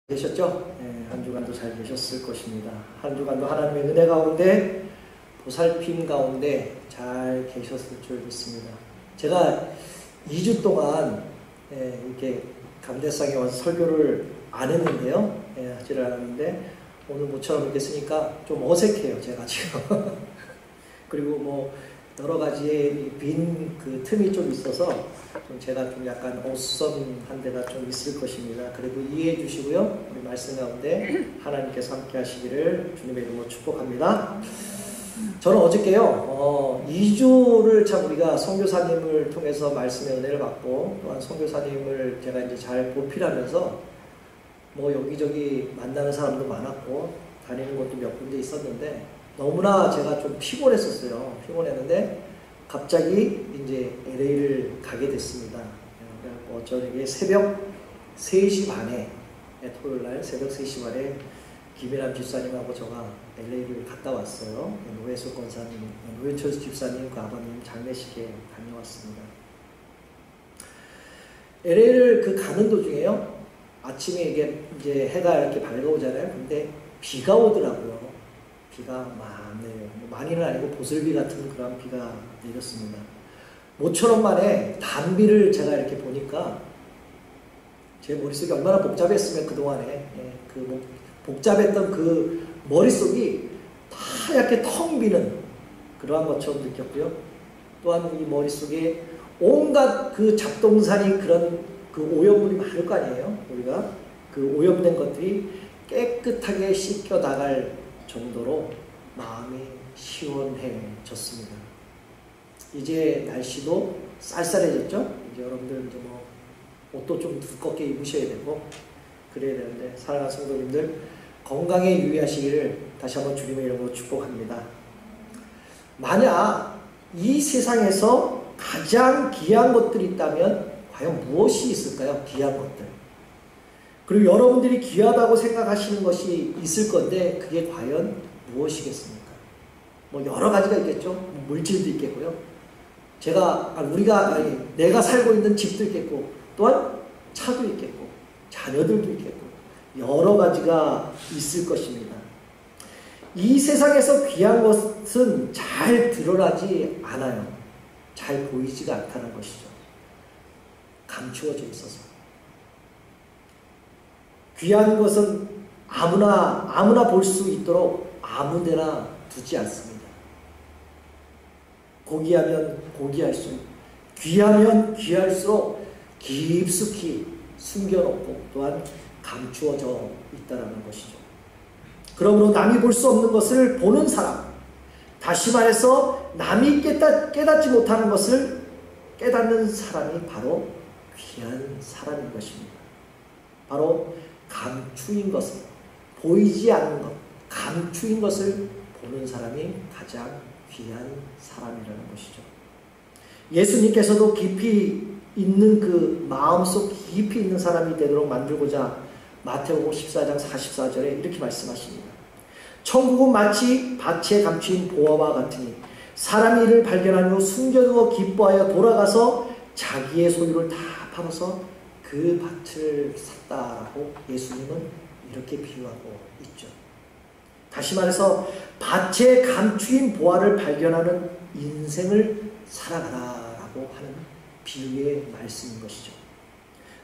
계셨죠? 네, 한 주간도 잘 계셨을 것입니다. 한 주간도 하나님의 은혜 가운데 보살핌 가운데 잘 계셨을 줄 믿습니다. 제가 2주 동안 이렇게 감대상에 와서 설교를 안 했는데요. 하지를 않았는데 오늘 모처럼 이렇게 쓰니까 좀 어색해요. 제가 지금. 그리고 뭐 여러 가지의 빈 그 틈이 좀 있어서 좀 제가 좀 약간 어썸한 데가 좀 있을 것입니다. 그래도 이해해 주시고요. 우리 말씀 가운데 하나님께서 함께 하시기를 주님의 이름으로 축복합니다. 저는 어저께요, 2주를 참 우리가 선교사님을 통해서 말씀의 은혜를 받고 또한 선교사님을 제가 이제 잘 보필하면서 뭐 여기저기 만나는 사람도 많았고 다니는 곳도 몇 군데 있었는데 너무나 제가 좀 피곤했었어요. 피곤했는데 갑자기 이제 LA를 가게 됐습니다. 그래서 저녁에 새벽 3시 반에 토요일날 새벽 3시 반에 김일환 집사님하고 제가 LA를 갔다 왔어요. 노회수 권사님, 노회철 집사님, 그 아버님 장례식에 다녀왔습니다. LA를 그 가는 도중에요. 아침에 이게 이제 해가 이렇게 밝아오잖아요. 근데 비가 오더라고요. 비가 막 내려요. 많이는 아니고 보슬비 같은 그런 비가 내렸습니다. 모처럼 만에 단비를 제가 이렇게 보니까 제 머릿속이 얼마나 복잡했으면 그동안에 그 복잡했던 그 머릿속이 하얗게 텅 비는 그러한 것처럼 느꼈고요. 또한 이 머릿속에 온갖 그 잡동사니 그런 그 오염물이 많을 거 아니에요. 우리가 그 오염된 것들이 깨끗하게 씻겨 나갈 정도로 마음이 시원해졌습니다. 이제 날씨도 쌀쌀해졌죠? 이제 여러분들 이제 뭐 옷도 좀 두껍게 입으셔야 되고 그래야 되는데 사랑하는 성도님들 건강에 유의하시기를 다시 한번 주님의 이름으로 축복합니다. 만약 이 세상에서 가장 귀한 것들이 있다면 과연 무엇이 있을까요? 귀한 것들. 그리고 여러분들이 귀하다고 생각하시는 것이 있을 건데 그게 과연 무엇이겠습니까? 뭐 여러 가지가 있겠죠. 물질도 있겠고요. 내가 살고 있는 집도 있겠고 또한 차도 있겠고 자녀들도 있겠고 여러 가지가 있을 것입니다. 이 세상에서 귀한 것은 잘 드러나지 않아요. 잘 보이지가 않다는 것이죠. 감추어져 있어서. 귀한 것은 아무나 볼 수 있도록 아무데나 두지 않습니다. 고귀하면 고귀할수록, 귀하면 귀할수록 깊숙이 숨겨놓고 또한 감추어져 있다는 것이죠. 그러므로 남이 볼 수 없는 것을 보는 사람, 다시 말해서 남이 깨닫지 못하는 것을 깨닫는 사람이 바로 귀한 사람인 것입니다. 바로 감추인 것을, 보이지 않는 것, 감추인 것을 보는 사람이 가장 귀한 사람이라는 것이죠. 예수님께서도 깊이 있는 그 마음속 깊이 있는 사람이 되도록 만들고자 마태복음 14장 44절에 이렇게 말씀하십니다. 천국은 마치 밭에 감추인 보화와 같으니 사람이 이를 발견한 후 숨겨두어 기뻐하여 돌아가서 자기의 소유를 다 팔아서 그 밭을 샀다라고 예수님은 이렇게 비유하고 있죠. 다시 말해서 밭에 감추인 보화를 발견하는 인생을 살아가라라고 하는 비유의 말씀인 것이죠.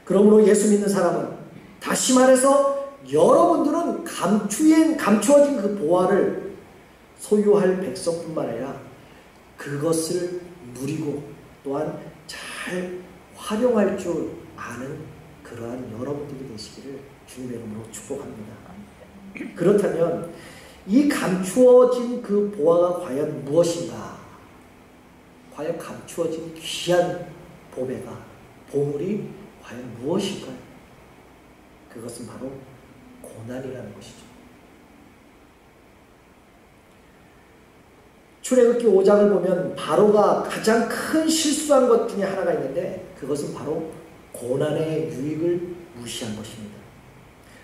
그러므로 예수 믿는 사람은 다시 말해서 여러분들은 감추어진 그 보화를 소유할 백성뿐만 아니라 그것을 누리고 또한 잘 활용할 줄 아는 그러한 여러분들이 되시기를 주님의 이름으로 축복합니다. 그렇다면 이 감추어진 그 보화가 과연 무엇인가? 과연 감추어진 귀한 보물이 과연 무엇일까요? 그것은 바로 고난이라는 것이죠. 출애굽기 5장을 보면 바로가 가장 큰 실수한 것 중에 하나가 있는데 그것은 바로 고난의 유익을 무시한 것입니다.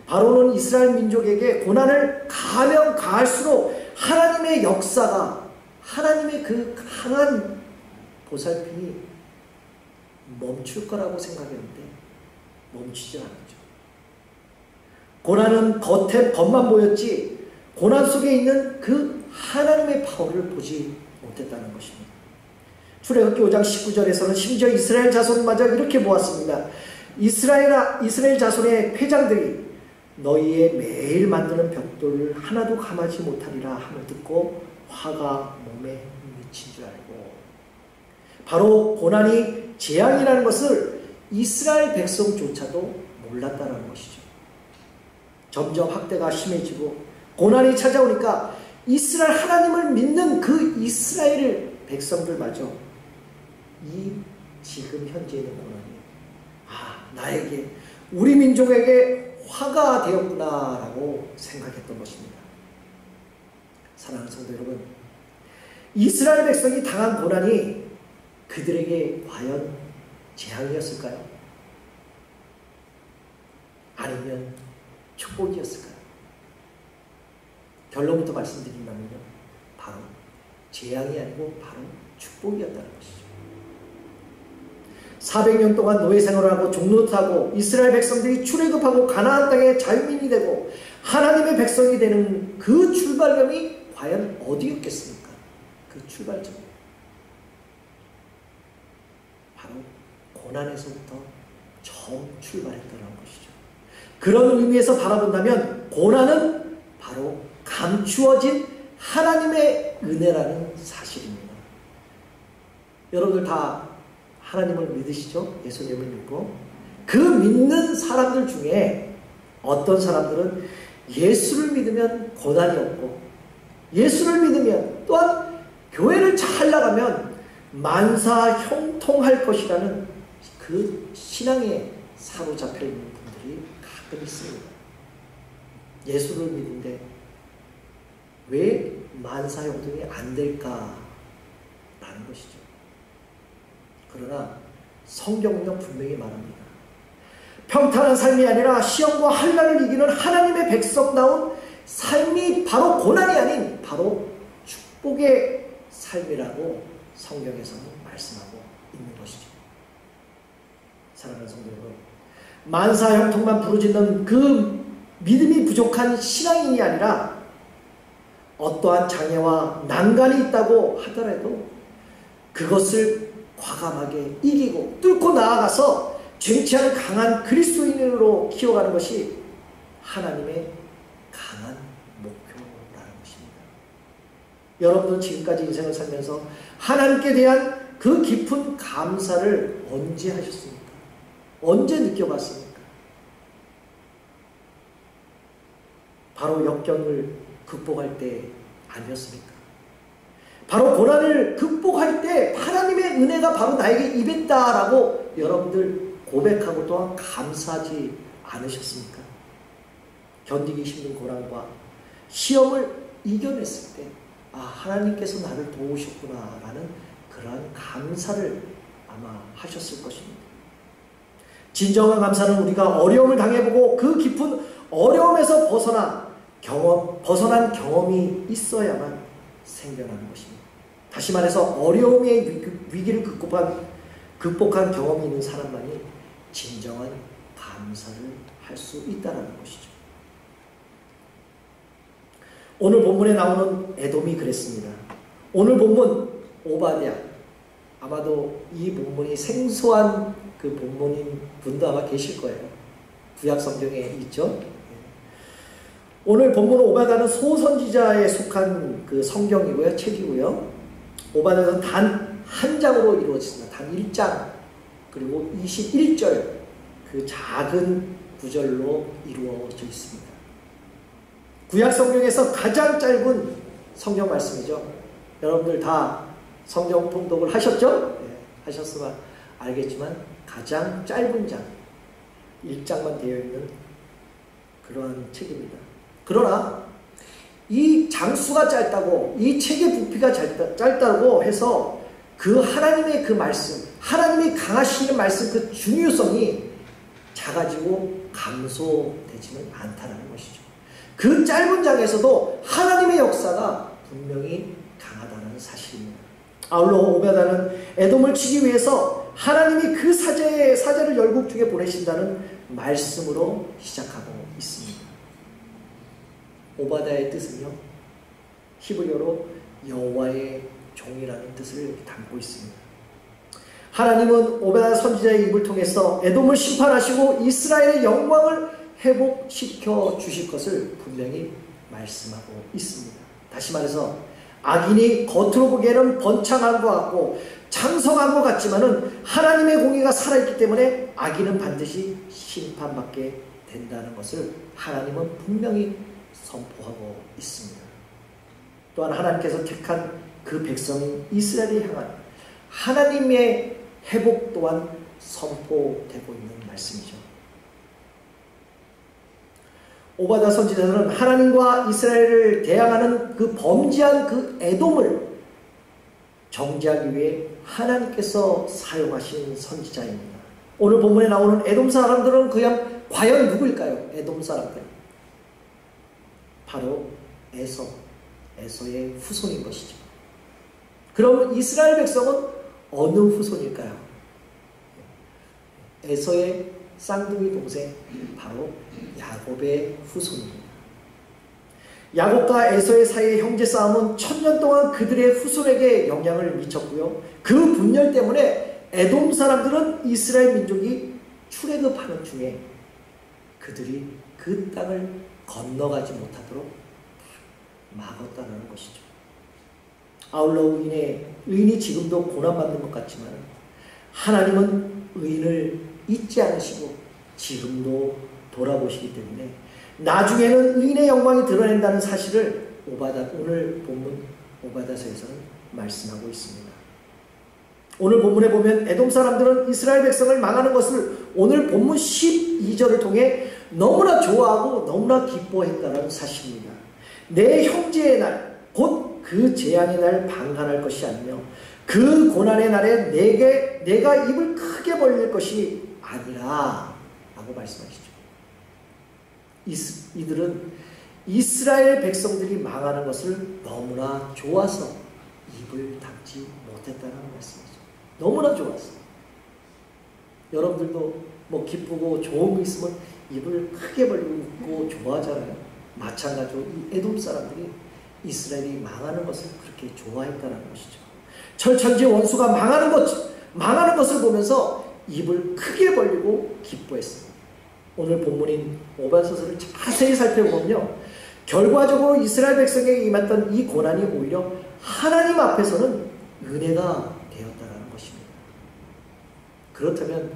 바로는 이스라엘 민족에게 고난을 가하면 가할수록 하나님의 역사가 하나님의 그 강한 보살핌이 멈출 거라고 생각했는데 멈추지 않았죠. 고난은 겉에 겉만 보였지 고난 속에 있는 그 하나님의 파워를 보지 못했다는 것입니다. 출애굽기 5장 19절에서는 심지어 이스라엘 자손마저 이렇게 보았습니다. 이스라엘 자손의 회장들이 너희의 매일 만드는 벽돌을 하나도 감하지 못하리라 함을 듣고 화가 몸에 미친 줄 알고, 바로 고난이 재앙이라는 것을 이스라엘 백성조차도 몰랐다는 것이죠. 점점 학대가 심해지고 고난이 찾아오니까 이스라엘 하나님을 믿는 그 이스라엘 백성들마저 이 지금 현재 있는 고난이 나에게, 우리 민족에게 화가 되었구나라고 생각했던 것입니다. 사랑하는 성도 여러분, 이스라엘 백성이 당한 고난이 그들에게 과연 재앙이었을까요? 아니면 축복이었을까요? 결론부터 말씀드린다면요, 바로 재앙이 아니고 바로 축복이었다는 것이죠. 400년 동안 노예 생활을 하고 종노릇하고 이스라엘 백성들이 출애굽하고 가나안 땅의 자유민이 되고 하나님의 백성이 되는 그 출발점이 과연 어디였겠습니까? 그 출발점, 바로 고난에서부터 처음 출발했다는 것이죠. 그런 의미에서 바라본다면 고난은 바로 감추어진 하나님의 은혜라는 사실입니다. 여러분들 다 하나님을 믿으시죠? 예수님을 믿고. 그 믿는 사람들 중에 어떤 사람들은 예수를 믿으면 고난이 없고, 예수를 믿으면 또한 교회를 잘 나가면 만사 형통할 것이라는 그 신앙에 사로잡혀 있는 분들이 가끔 있습니다. 예수를 믿는데 왜 만사 형통이 안 될까라는 것이죠. 그러나 성경은요 분명히 말합니다. 평탄한 삶이 아니라 시험과 환난을 이기는 하나님의 백성다운 삶이 바로 고난이 아닌 바로 축복의 삶이라고 성경에서는 말씀하고 있는 것이죠. 사랑하는 성도 여러분, 만사 형통만 부르짖는 그 믿음이 부족한 신앙인이 아니라 어떠한 장애와 난간이 있다고 하더라도 그것을 과감하게 이기고 뚫고 나아가서 쟁취하는 강한 그리스도인으로 키워가는 것이 하나님의 강한 목표라는 것입니다. 여러분은 지금까지 인생을 살면서 하나님께 대한 그 깊은 감사를 언제 하셨습니까? 언제 느껴봤습니까? 바로 역경을 극복할 때 아니었습니까? 바로 고난을 극복할 때 하나님의 은혜가 바로 나에게 임했다라고 여러분들 고백하고 또한 감사하지 않으셨습니까? 견디기 힘든 고난과 시험을 이겨냈을 때 하나님께서 나를 도우셨구나라는 그러한 감사를 아마 하셨을 것입니다. 진정한 감사는 우리가 어려움을 당해보고 그 깊은 어려움에서 벗어난 경험이 있어야만 생겨나는 것입니다. 다시 말해서 어려움의 위기를 극복한 경험이 있는 사람만이 진정한 감사를 할 수 있다는 것이죠. 오늘 본문에 나오는 에돔이 그랬습니다. 오늘 본문 오바댜, 아마도 이 본문이 생소한 그 본문인 분도 아마 계실 거예요. 구약 성경에 있죠. 오늘 본문은 오바댜는 소선지자에 속한 그 성경이고요, 책이고요. 오바댜는 단 한 장으로 이루어졌습니다. 단 1장, 그리고 21절 그 작은 구절로 이루어져 있습니다. 구약 성경에서 가장 짧은 성경 말씀이죠. 여러분들 다 성경 통독을 하셨죠? 네, 하셨으면 알겠지만 가장 짧은 장, 1장만 되어 있는 그러한 책입니다. 그러나 이 장수가 짧다고, 이 책의 부피가 짧다고 해서 그 하나님의 그 말씀, 하나님이 강하시는 말씀 그 중요성이 작아지고 감소되지는 않다는 것이죠. 그 짧은 장에서도 하나님의 역사가 분명히 강하다는 사실입니다. 아울러 오베다는 에돔을 치기 위해서 하나님이 그 사제를 열국 중에 보내신다는 말씀으로 시작하고 있습니다. 오바다의 뜻은요, 히브리어로 여호와의 종이라는 뜻을 담고 있습니다. 하나님은 오바다 선지자의 입을 통해서 에돔을 심판하시고 이스라엘의 영광을 회복시켜 주실 것을 분명히 말씀하고 있습니다. 다시 말해서 악인이 겉으로 보기에는 번창한 것 같고 장성한 것 같지만은 하나님의 공의가 살아있기 때문에 악인은 반드시 심판받게 된다는 것을 하나님은 분명히 선포하고 있습니다. 또한 하나님께서 택한 그 백성인 이스라엘을 향한 하나님의 회복 또한 선포되고 있는 말씀이죠. 오바다 선지자는 하나님과 이스라엘을 대항하는 그 범죄한 그 에돔을 정죄하기 위해 하나님께서 사용하신 선지자입니다. 오늘 본문에 나오는 에돔 사람들은 과연 누구일까요? 에돔 사람들. 바로 에서의 후손인 것이죠. 그럼 이스라엘 백성은 어느 후손일까요? 에서의 쌍둥이 동생, 바로 야곱의 후손입니다. 야곱과 에서의 사이의 형제 싸움은 1000년 동안 그들의 후손에게 영향을 미쳤고요. 그 분열 때문에 에돔 사람들은 이스라엘 민족이 출애굽하는 중에 그들이 그 땅을 건너가지 못하도록 막았다는 것이죠. 아울러 의인이 지금도 고난받는 것 같지만 하나님은 의인을 잊지 않으시고 지금도 돌아보시기 때문에 나중에는 의인의 영광이 드러낸다는 사실을 오늘 본문 오바다서에서는 말씀하고 있습니다. 오늘 본문에 보면 에돔 사람들은 이스라엘 백성을 망하는 것을 오늘 본문 12절을 통해 너무나 좋아하고 너무나 기뻐했다는 사실입니다. 내 형제의 날, 곧 그 재앙의 날 방한할 것이 아니며 그 고난의 날에 내가 입을 크게 벌릴 것이 아니라 라고 말씀하시죠. 이들은 이스라엘 백성들이 망하는 것을 너무나 좋아서 입을 닫지 못했다는 말씀이죠. 너무나 좋아서. 여러분들도 기쁘고 좋은 거 있으면 입을 크게 벌리고 웃고 좋아하잖아요. 마찬가지로 이 에돔 사람들이 이스라엘이 망하는 것을 그렇게 좋아했다는 것이죠. 철천지 원수가 망하는 것을 보면서 입을 크게 벌리고 기뻐했습니다. 오늘 본문인 오바다서를 자세히 살펴보면요, 결과적으로 이스라엘 백성에게 임했던 이 고난이 오히려 하나님 앞에서는 은혜가 되었다는 것입니다. 그렇다면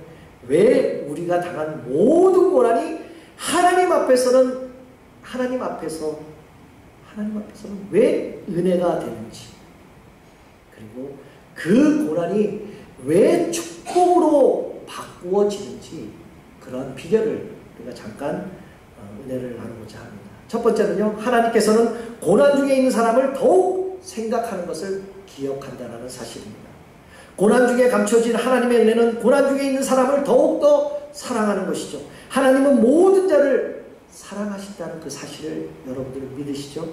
왜 우리가 당한 모든 고난이 하나님 앞에서는 왜 은혜가 되는지, 그리고 그 고난이 왜 축복으로 바꾸어지는지, 그런 비결을 우리가 잠깐 은혜를 나누고자 합니다. 첫 번째는요, 하나님께서는 고난 중에 있는 사람을 더욱 생각하는 것을 기억한다는 사실입니다. 고난 중에 감춰진 하나님의 은혜는 고난 중에 있는 사람을 더욱더 사랑하는 것이죠. 하나님은 모든 자를 사랑하신다는 그 사실을 여러분들 믿으시죠?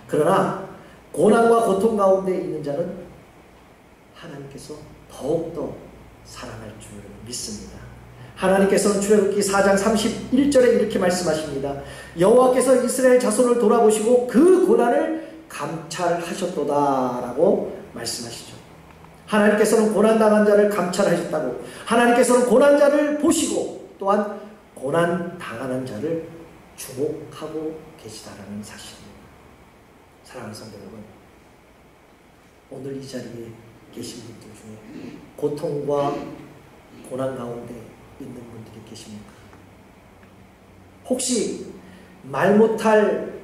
그러나 고난과 고통 가운데 있는 자는 하나님께서 더욱더 사랑할 줄 믿습니다. 하나님께서는 출애굽기 4장 31절에 이렇게 말씀하십니다. 여호와께서 이스라엘 자손을 돌아보시고 그 고난을 감찰하셨도다 라고 말씀하시죠. 하나님께서는 고난당한 자를 감찰하셨다고, 하나님께서는 고난자를 보시고 또한 고난당하는 자를 주목하고 계시다라는 사실입니다. 사랑하는 성도 여러분, 오늘 이 자리에 계신 분들 중에 고통과 고난 가운데 있는 분들이 계십니까? 혹시 말 못할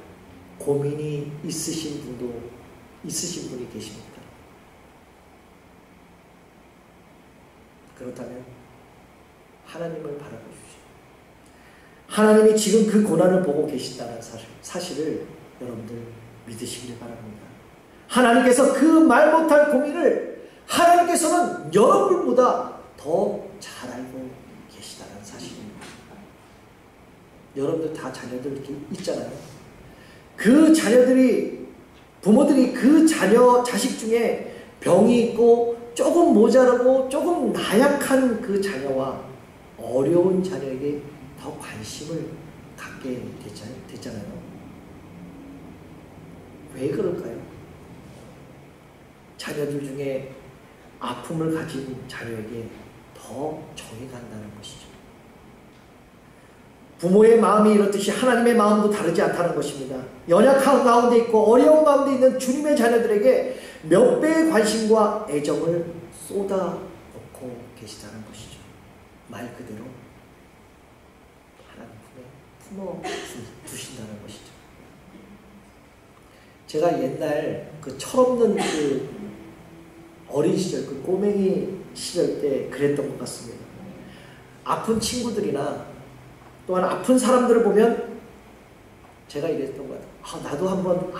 고민이 있으신 분이 계십니까? 그렇다면 하나님을 바라보십시오. 하나님이 지금 그 고난을 보고 계신다는 사실을 여러분들 믿으시길 바랍니다. 하나님께서 그 말 못할 고민을 하나님께서는 여러분보다 더 잘 알고 계시다는 사실입니다. 여러분들 다 자녀들 이렇게 있잖아요. 그 부모들이 그 자식 중에 병이 있고 조금 모자라고 조금 나약한 그 자녀와 어려운 자녀에게 더 관심을 갖게 됐잖아요. 왜 그럴까요? 자녀들 중에 아픔을 가진 자녀에게 더 정이 간다는 것이죠. 부모의 마음이 이렇듯이 하나님의 마음도 다르지 않다는 것입니다. 연약한 가운데 있고 어려운 가운데 있는 주님의 자녀들에게 몇 배의 관심과 애정을 쏟아놓고 계시다는 것이죠. 말 그대로 하나님 품에 품어두신다는 것이죠. 제가 옛날 그 철없는 그 어린 시절, 그 꼬맹이 시절 때 그랬던 것 같습니다. 아픈 친구들이나 또한 아픈 사람들을 보면 제가 이랬던 것 같아요. 나도 한번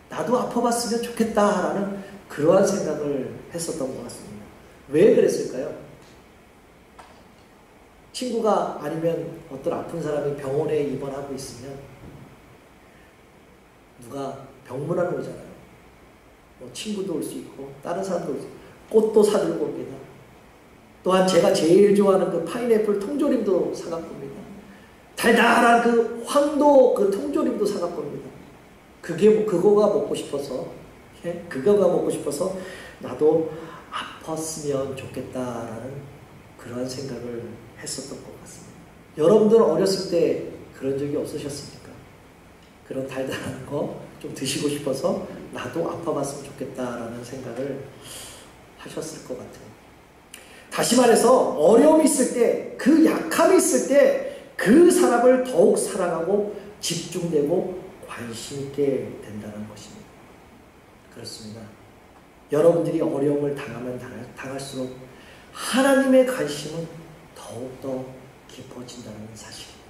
나도 아파봤으면 좋겠다라는 그러한 생각을 했었던 것 같습니다. 왜 그랬을까요? 친구가 아니면 어떤 아픈 사람이 병원에 입원하고 있으면 누가 병문안 오잖아요. 뭐 친구도 올 수 있고 다른 사람도 올 수 있고 꽃도 사들고 옵니다. 또한 제가 제일 좋아하는 그 파인애플 통조림도 사갖고 옵니다. 달달한 그 황도 그 통조림도 사갖고 옵니다. 그거가 먹고 싶어서 나도 아팠으면 좋겠다라는 그러한 생각을 했었던 것 같습니다. 여러분들 어렸을 때 그런 적이 없으셨습니까? 그런 달달한 거 좀 드시고 싶어서 나도 아파봤으면 좋겠다라는 생각을 하셨을 것 같아요. 다시 말해서 어려움이 있을 때, 그 약함이 있을 때 그 사람을 더욱 사랑하고 집중되고 관심 있게 된다는 것입니다. 그렇습니다. 여러분들이 어려움을 당하면 당할수록 하나님의 관심은 더욱더 깊어진다는 사실입니다.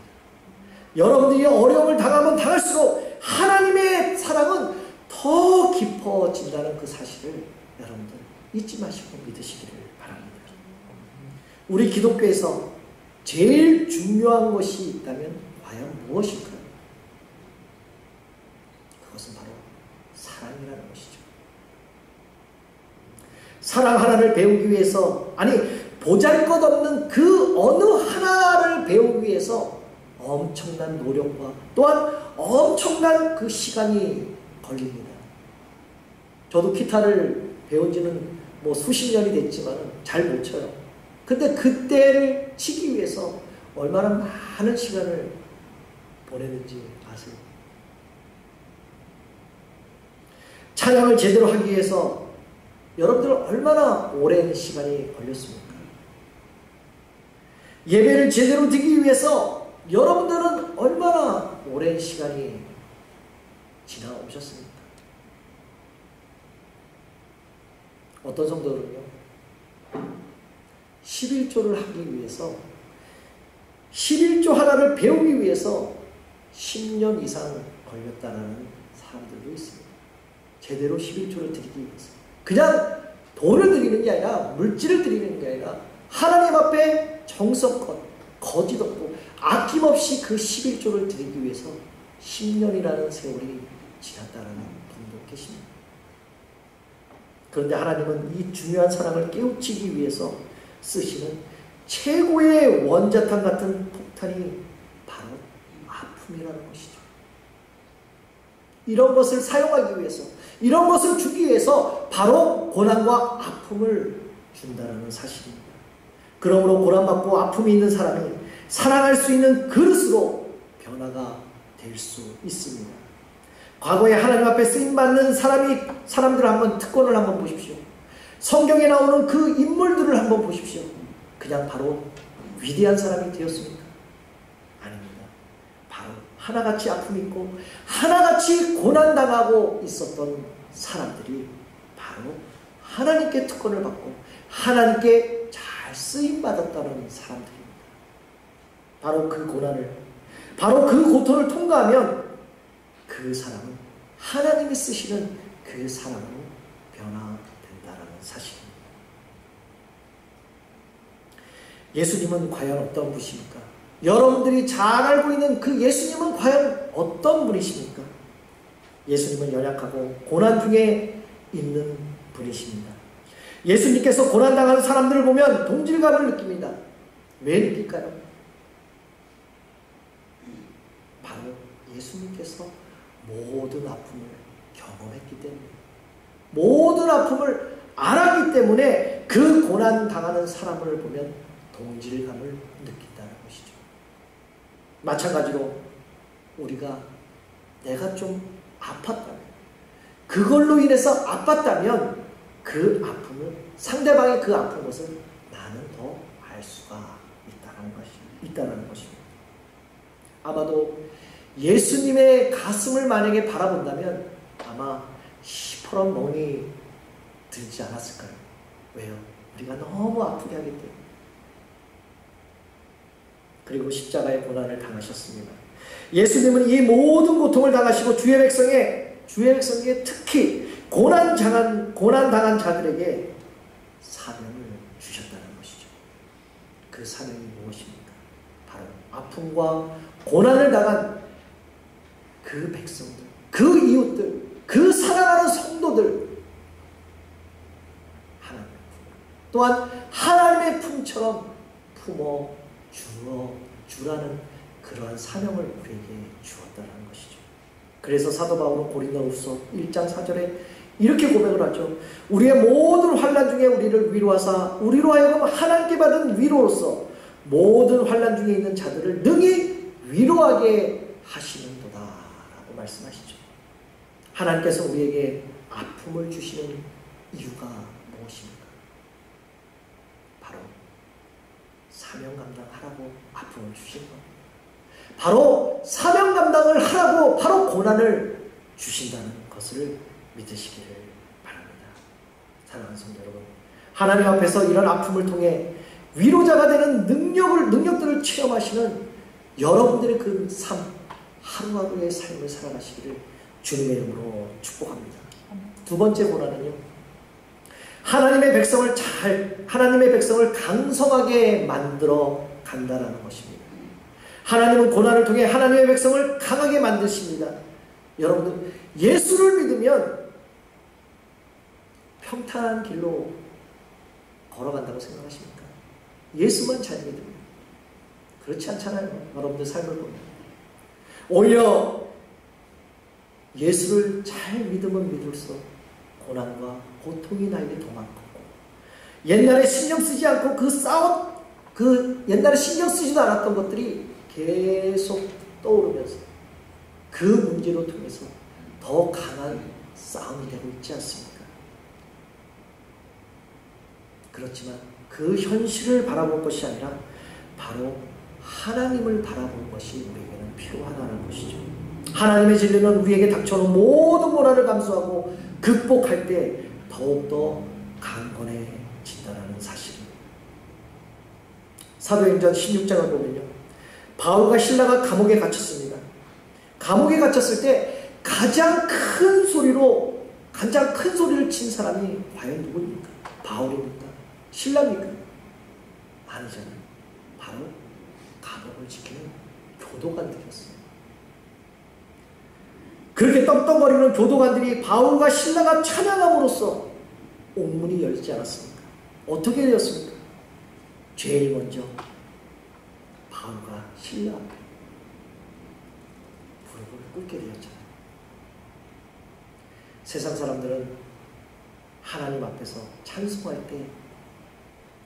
여러분들이 어려움을 당하면 당할수록 하나님의 사랑은 더 깊어진다는 그 사실을 여러분들 잊지 마시고 믿으시기를 바랍니다. 우리 기독교에서 제일 중요한 것이 있다면 과연 무엇일까요? 그것은 바로 사랑이라는 것이죠. 사랑 하나를 배우기 위해서, 보잘것없는 그 어느 하나를 배우기 위해서 엄청난 노력과 또한 엄청난 그 시간이 걸립니다. 저도 기타를 배운 지는 뭐 수십 년이 됐지만 잘 못 쳐요. 근데 그때를 치기 위해서 얼마나 많은 시간을 보내는지 아세요? 찬양을 제대로 하기 위해서 여러분들 얼마나 오랜 시간이 걸렸습니까? 예배를 제대로 드리기 위해서 여러분들은 얼마나 오랜 시간이 지나오셨습니까? 어떤 성도들은요, 11조를 하기 위해서 11조 하나를 배우기 위해서 10년 이상 걸렸다는 사람들도 있습니다. 제대로 11조를 드리기 위해서 그냥 돈을 드리는 게 아니라 물질을 드리는 게 아니라 하나님 앞에 정성껏 거짓 없고 아낌없이 그 11조를 드리기 위해서 10년이라는 세월이 지났다는 분도 계십니다. 그런데 하나님은 이 중요한 사랑을 깨우치기 위해서 쓰시는 최고의 원자탄 같은 폭탄이 바로 아픔이라는 것이죠. 이런 것을 사용하기 위해서, 이런 것을 주기 위해서 바로 고난과 아픔을 준다는 사실입니다. 그러므로 고난받고 아픔이 있는 사람이 사랑할 수 있는 그릇으로 변화가 될 수 있습니다. 과거에 하나님 앞에 쓰임받는 사람들을 한번 특권을 한번 보십시오. 성경에 나오는 그 인물들을 한번 보십시오. 그냥 바로 위대한 사람이 되었습니까? 아닙니다. 바로 하나같이 아픔이 있고 하나같이 고난당하고 있었던 사람들이 바로 하나님께 특권을 받고 하나님께 잘 쓰임받았다는 사람들입니다. 바로 그 고난을, 바로 그 고통을 통과하면 그 사람은 하나님이 쓰시는 그 사람으로 변화된다는 사실입니다. 예수님은 과연 어떤 분이십니까? 여러분들이 잘 알고 있는 그 예수님은 과연 어떤 분이십니까? 예수님은 연약하고 고난 중에 있는 분이십니다. 예수님께서 고난당하는 사람들을 보면 동질감을 느낍니다. 왜 느낄까요? 바로 예수님께서 모든 아픔을 경험했기 때문에, 모든 아픔을 알았기 때문에 그 고난 당하는 사람을 보면 동질감을 느낀다는 것이죠. 마찬가지로 우리가 내가 좀 아팠다면, 그걸로 인해서 아팠다면 그 아픔을, 상대방의 그 아픈 것을 나는 더 알 수가 있다는 것입니다. 아마도 예수님의 가슴을 만약에 바라본다면 아마 시퍼런 멍이 들지 않았을까요? 왜요? 우리가 너무 아프게 하기 때문에. 그리고 십자가의 고난을 당하셨습니다. 예수님은 이 모든 고통을 당하시고 주의 백성에게 특히 고난 당한 자들에게 사명을 주셨다는 것이죠. 그 사명이 무엇입니까? 바로 아픔과 고난을 당한 그 백성들, 그 이웃들, 그 사랑하는 성도들, 하나님의 품, 또한 하나님의 품처럼 품어 주라는 그러한 사명을 우리에게 주었다는 것이죠. 그래서 사도 바울은 고린도후서 1장 4절에 이렇게 고백을 하죠. 우리의 모든 환난 중에 우리를 위로하사 우리로 하여금 하나님께 받은 위로로서 모든 환난 중에 있는 자들을 능히 위로하게 하시는도다 라고 말씀하시죠. 하나님께서 우리에게 아픔을 주시는 이유가 무엇입니까? 바로 사명 감당하라고 아픔을 주신 겁니다. 바로 사명 감당을 하라고 바로 고난을 주신다는 것을 믿으시기를 바랍니다. 사랑하는 성도 여러분, 하나님 앞에서 이런 아픔을 통해 위로자가 되는 능력들을 체험하시는 여러분들의 그 삶, 하루하루의 삶을 살아가시기를 주님의 이름으로 축복합니다. 두 번째 고난은요, 하나님의 백성을 강성하게 만들어 간다라는 것입니다. 하나님은 고난을 통해 하나님의 백성을 강하게 만드십니다. 여러분들, 예수를 믿으면 평탄한 길로 걸어간다고 생각하십니까? 예수만 잘 믿으면 그렇지 않잖아요. 여러분들 삶을 보면 오히려 예수를 잘 믿으면 믿을수록 고난과 고통이 나에게 동학하고, 옛날에 신경 쓰지 않고 옛날에 신경 쓰지도 않았던 것들이 계속 떠오르면서 그 문제로 통해서 더 강한 싸움이 되고 있지 않습니까? 그렇지만 그 현실을 바라볼 것이 아니라 바로 하나님을 바라보는 것이 우리에게는 필요하다는 것이죠. 하나님의 진리는 우리에게 닥쳐오는 모든 고난을 감수하고 극복할 때 더욱더 강건해진다는 사실입니다. 사도행전 16장을 보면요, 바울과 실라가 감옥에 갇혔습니다. 감옥에 갇혔을 때 가장 큰 소리를 친 사람이 과연 누구입니까? 바울입니까? 실라입니까? 아니잖아요. 바로 감옥을 지키는 교도관들이었어요. 그렇게 떡떡거리는 교도관들이 바울과 실라가 찬양함으로써 옥문이 열리지 않았습니까? 어떻게 되었습니까? 제일 먼저 바울과 실라 앞에 무릎을 꿇게 되었잖아요. 세상 사람들은 하나님 앞에서 찬송할 때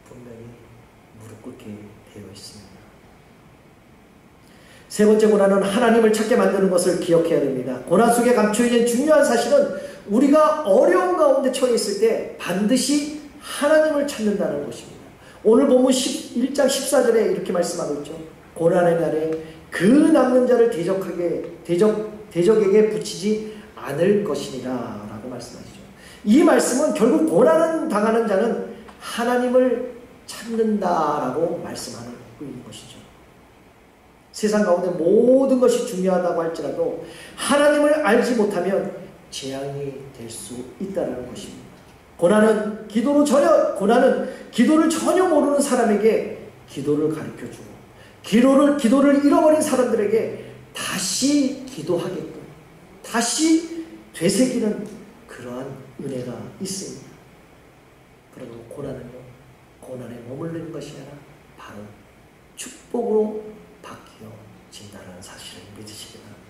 분명히 무릎 꿇게 되어 있습니다. 세 번째 고난은 하나님을 찾게 만드는 것을 기억해야 됩니다. 고난 속에 감춰있는 중요한 사실은 우리가 어려운 가운데 처해 있을 때 반드시 하나님을 찾는다는 것입니다. 오늘 본문 1장 14절에 이렇게 말씀하고 있죠. 고난의 날에 그 남는 자를 대적에게 붙이지 않을 것이니라 라고 말씀하시죠. 이 말씀은 결국 고난을 당하는 자는 하나님을 찾는다라고 말씀하는 것이죠. 세상 가운데 모든 것이 중요하다고 할지라도 하나님을 알지 못하면 재앙이 될 수 있다는 것입니다. 고난은 기도를 전혀 모르는 사람에게 기도를 가르쳐주고, 기도를 잃어버린 사람들에게 다시 기도하게끔, 다시 되새기는 그러한 은혜가 있습니다. 그리고 고난에 머물르는 것이 아니라 바로 축복으로 바뀌어진다는 사실을 믿으시기 바랍니다.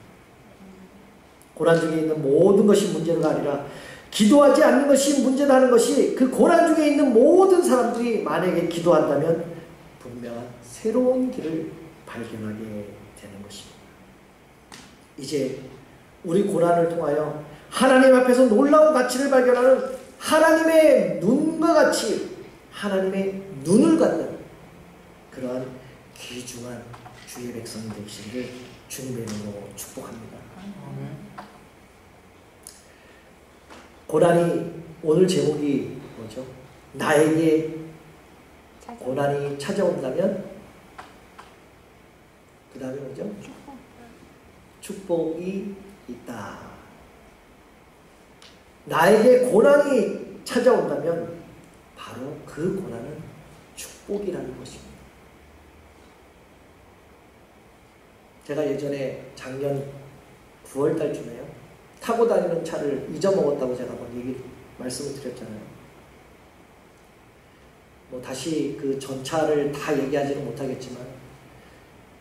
고난 중에 있는 모든 것이 문제가 아니라 기도하지 않는 것이 문제라는 것이, 그 고난 중에 있는 모든 사람들이 만약에 기도한다면 분명한 새로운 길을 발견하게 되는 것입니다. 이제 우리 고난을 통하여 하나님 앞에서 놀라운 가치를 발견하는 하나님의 눈과 같이 하나님의 눈을 갖는 그러한 귀중한 주의 백성이 되시기를 주님의 이름으로 축복합니다. 고난이, 오늘 제목이 뭐죠? 나에게 고난이 찾아온다면 그 다음에 뭐죠? 축복이 있다. 나에게 고난이 찾아온다면 바로 그 고난은 축복이라는 것입니다. 제가 예전에 작년 9월 달쯤에요, 타고 다니는 차를 잊어먹었다고 제가 한번 말씀을 드렸잖아요. 뭐 다시 그 전차를 다 얘기하지는 못하겠지만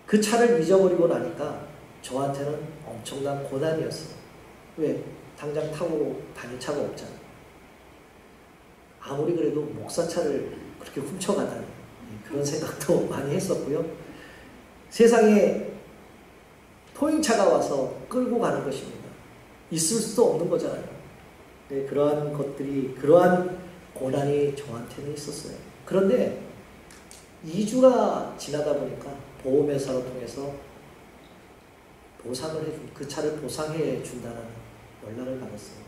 그 차를 잊어버리고 나니까 저한테는 엄청난 고난이었어요. 왜? 당장 타고 다닐 차가 없잖아요. 아무리 그래도 목사차를 그렇게 훔쳐가다니, 그런 생각도 많이 했었고요. 세상에 토잉차가 와서 끌고 가는 것입니다. 있을 수도 없는 거잖아요. 네, 그러한 것들이, 그러한 고난이 저한테는 있었어요. 그런데 2주가 지나다 보니까 보험회사를 통해서 보상을 해준, 그 차를 보상해 준다는 연락을 받았어요.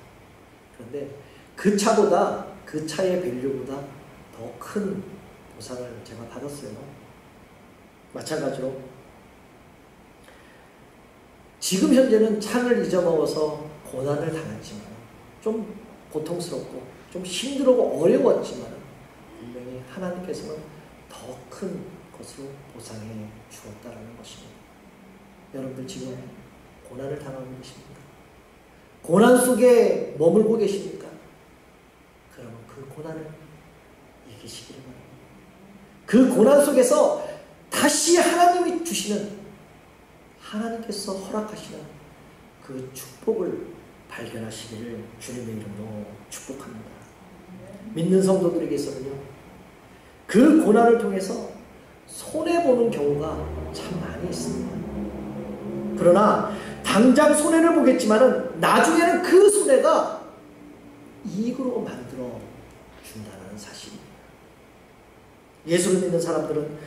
그런데 그 차보다, 그 차의 밸류보다 더 큰 보상을 제가 받았어요. 마찬가지로 지금 현재는 차를 잊어먹어서 고난을 당했지만, 좀 고통스럽고 좀 힘들고 어려웠지만 분명히 하나님께서는 더 큰 것으로 보상해 주었다는 것입니다. 여러분들 지금 고난을 당하고 계십니까? 고난 속에 머물고 계십니까? 그러면 그 고난을 이기시기를 바랍니다. 그 고난 속에서 다시 하나님이 주시는, 하나님께서 허락하시는 그 축복을 발견하시기를 주님의 이름으로 축복합니다. 믿는 성도들에게서는요, 그 고난을 통해서 손해보는 경우가 참 많이 있습니다. 그러나 당장 손해를 보겠지만은 나중에는 그 손해가 이익으로 만들어 준다는 사실입니다. 예수를 믿는 사람들은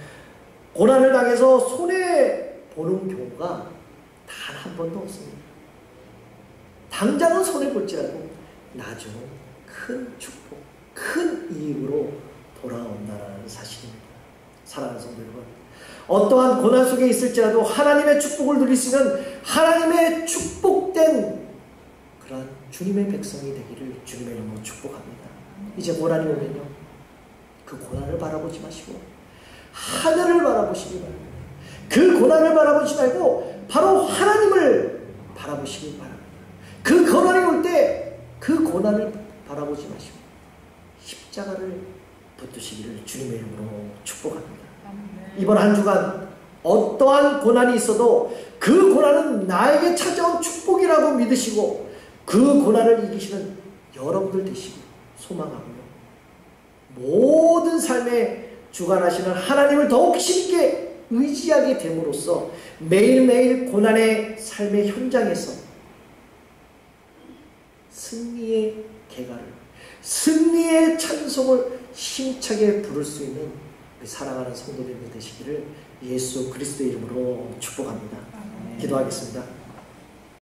고난을 당해서 손해보는 경우가 단 한 번도 없습니다. 당장은 손해볼지라도 나중은 큰 축복, 큰 이익으로 돌아온다는 사실입니다. 사랑하는 성도 여러분, 어떠한 고난 속에 있을지라도 하나님의 축복을 누릴 수 있는 하나님의 축복된 그러한 주님의 백성이 되기를 주님의 이름으로 축복합니다. 이제 고난이 오면요, 그 고난을 바라보지 마시고 하늘을 바라보시기 바랍니다. 그 고난을 바라보지 말고 바로 하나님을 바라보시기 바랍니다. 그 고난이 올 때 그 고난을 바라보지 마시고 십자가를 붙드시기를 주님의 이름으로 축복합니다. 이번 한 주간 어떠한 고난이 있어도 그 고난은 나에게 찾아온 축복이라고 믿으시고 그 고난을 이기시는 여러분들 되시길 소망하고요, 모든 삶에 주관하시는 하나님을 더욱 쉽게 의지하게 됨으로써 매일매일 고난의 삶의 현장에서 승리의 개가를, 승리의 찬송을 힘차게 부를 수 있는 사랑하는 성도님들 되시기를 예수 그리스도의 이름으로 축복합니다. 기도하겠습니다.